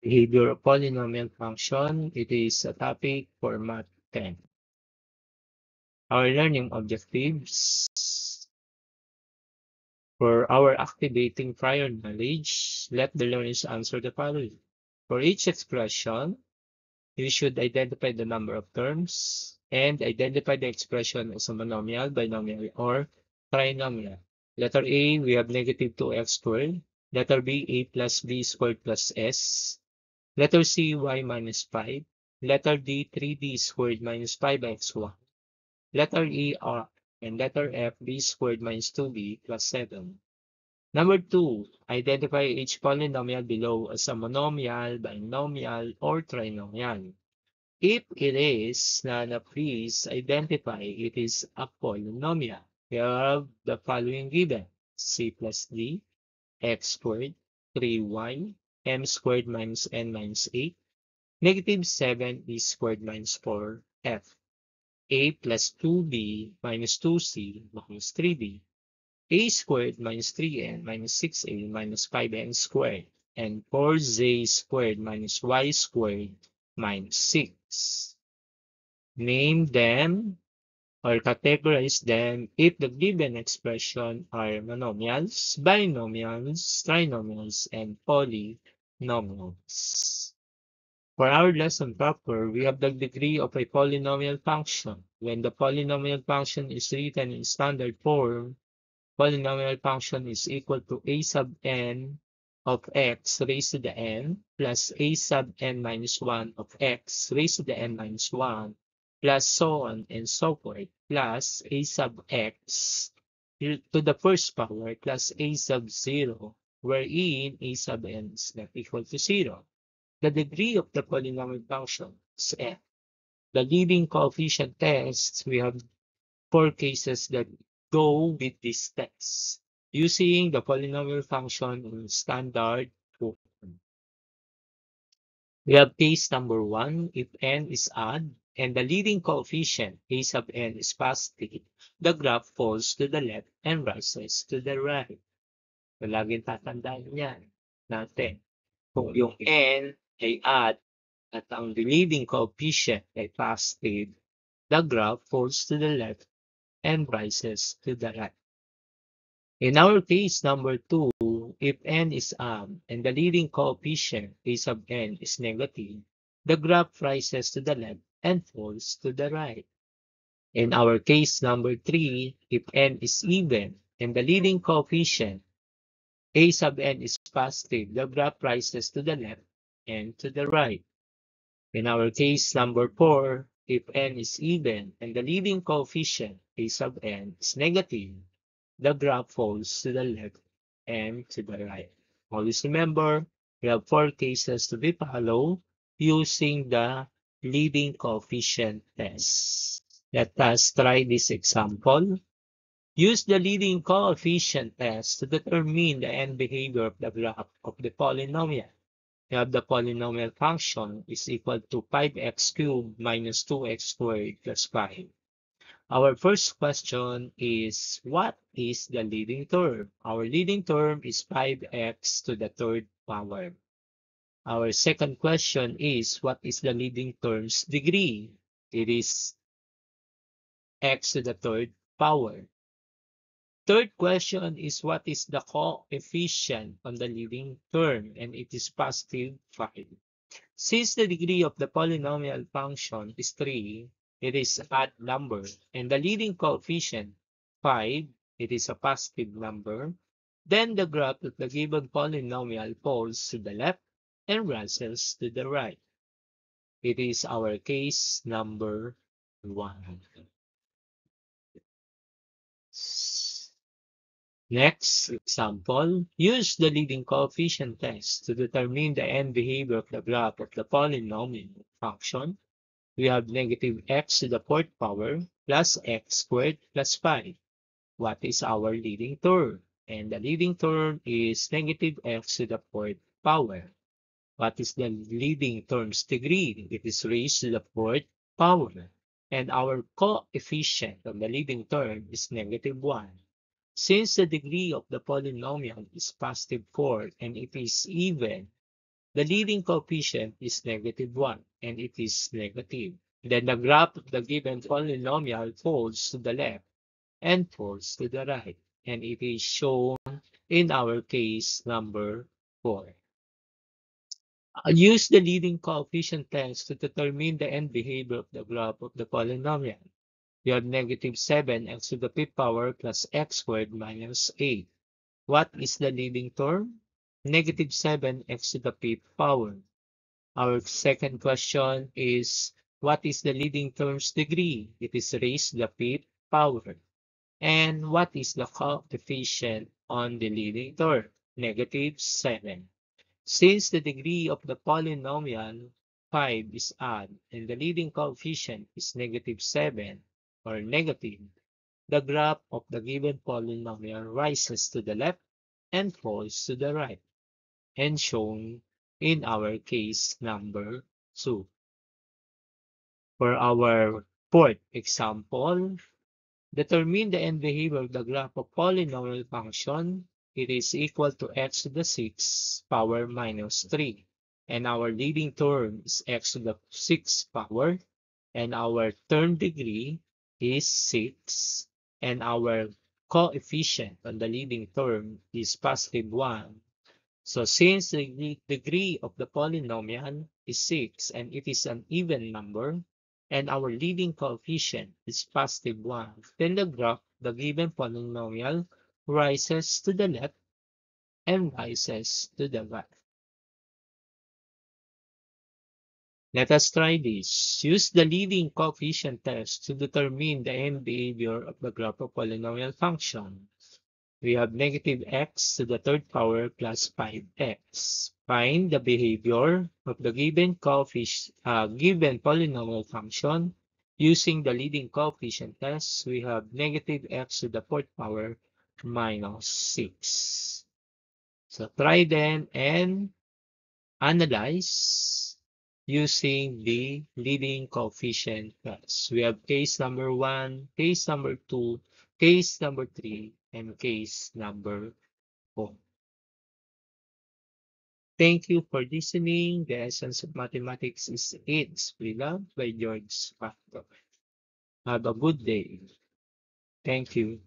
Behavior of polynomial function. It is a topic for Math 10. Our learning objectives. For our activating prior knowledge, let the learners answer the following. For each expression, you should identify the number of terms and identify the expression as a monomial, binomial, or trinomial. Letter A, we have negative 2x squared. Letter B, a plus b squared plus s. Letter C, y minus 5. Letter D, 3b squared minus 5x1. Letter E, R. And letter F, b squared minus 2b plus 7. Number 2, identify each polynomial below as a monomial, binomial, or trinomial. If it is none of these, identify it is a polynomial. We have the following given: c plus d, x squared, 3y, m squared minus n minus 8, negative 7 e squared minus 4f, a plus 2b minus 2c minus 3b, a squared minus 3n minus 6a minus 5n squared, and 4z squared minus y squared minus 6. Name them or categorize them if the given expression are monomials, binomials, trinomials, and polynomials. For our lesson proper, we have the degree of a polynomial function. When the polynomial function is written in standard form, polynomial function is equal to a sub n of x raised to the n plus a sub n minus 1 of x raised to the n minus 1 plus so on and so forth plus a sub x to the first power plus a sub 0, wherein a sub n is not equal to 0. The degree of the polynomial function is n. The leading coefficient tests, we have 4 cases that go with this test using the polynomial function in standard form. We have case number 1, if n is odd and the leading coefficient a sub n is positive, the graph falls to the left and rises to the right. So, laging tatandaan yan natin. Kung yung n ay odd at ang leading coefficient ay positive, the graph falls to the left and rises to the right. In our case number 2, if n is odd and the leading coefficient a sub n is negative, the graph rises to the left and falls to the right. In our case number 3, if n is even and the leading coefficient a sub n is positive, the graph rises to the left and to the right. In our case number 4, if n is even and the leading coefficient a sub n is negative, the graph falls to the left and to the right. Always remember, we have 4 cases to be followed using the leading coefficient test. Let us try this example. Use the leading coefficient test to determine the end behavior of the graph of the polynomial. We have the polynomial function is equal to 5x cubed minus 2x squared plus 5. Our first question is, what is the leading term? Our leading term is 5x to the third power. Our second question is, what is the leading term's degree? It is x to the third power. Third question is, what is the coefficient on the leading term? And it is positive 5. Since the degree of the polynomial function is 3, it is an odd number, and the leading coefficient 5, it is a positive number, then the graph of the given polynomial falls to the left and rises to the right. It is our case number 1. Next example, use the leading coefficient test to determine the end behavior of the graph of the polynomial function. We have negative x to the fourth power plus x squared plus 5. What is our leading term? And the leading term is negative x to the fourth power. What is the leading term's degree? It is raised to the fourth power. And our coefficient of the leading term is negative 1. Since the degree of the polynomial is positive 4 and it is even, The leading coefficient is -1, and it is negative. Then the graph of the given polynomial folds to the left and folds to the right, and it is shown in our case number 4. Use the leading coefficient test to determine the end behavior of the graph of the polynomial. We have -7x to the fifth power plus x squared minus 8. What is the leading term? -7x to the fifth power. Our second question is, what is the leading term's degree? It is raised to the fifth power. And what is the coefficient on the leading term? -7. Since the degree of the polynomial 5 is odd and the leading coefficient is -7 or negative, the graph of the given polynomial rises to the left and falls to the right, and shown in our case number 2. For our fourth example, determine the end behavior of the graph of polynomial function. It is equal to x to the 6th power minus 3. And our leading term is x to the 6th power. And our term degree is 6. And our coefficient on the leading term is +1. So since the degree of the polynomial is 6 and it is an even number, and our leading coefficient is +1, then the graph, the given polynomial, rises to the left and rises to the right. Let us try this. Use the leading coefficient test to determine the end behavior of the graph of polynomial function. We have -x to the third power plus 5x. Find the behavior of the given given polynomial function using the leading coefficient test. We have -x to the fourth power minus 6. So try then and analyze using the leading coefficient test. We have case number 1, case number 2, case number 3, and case number 4. Thank you for listening. The Essence of Mathematics is It's Beloved by George Factor. Have a good day. Thank you.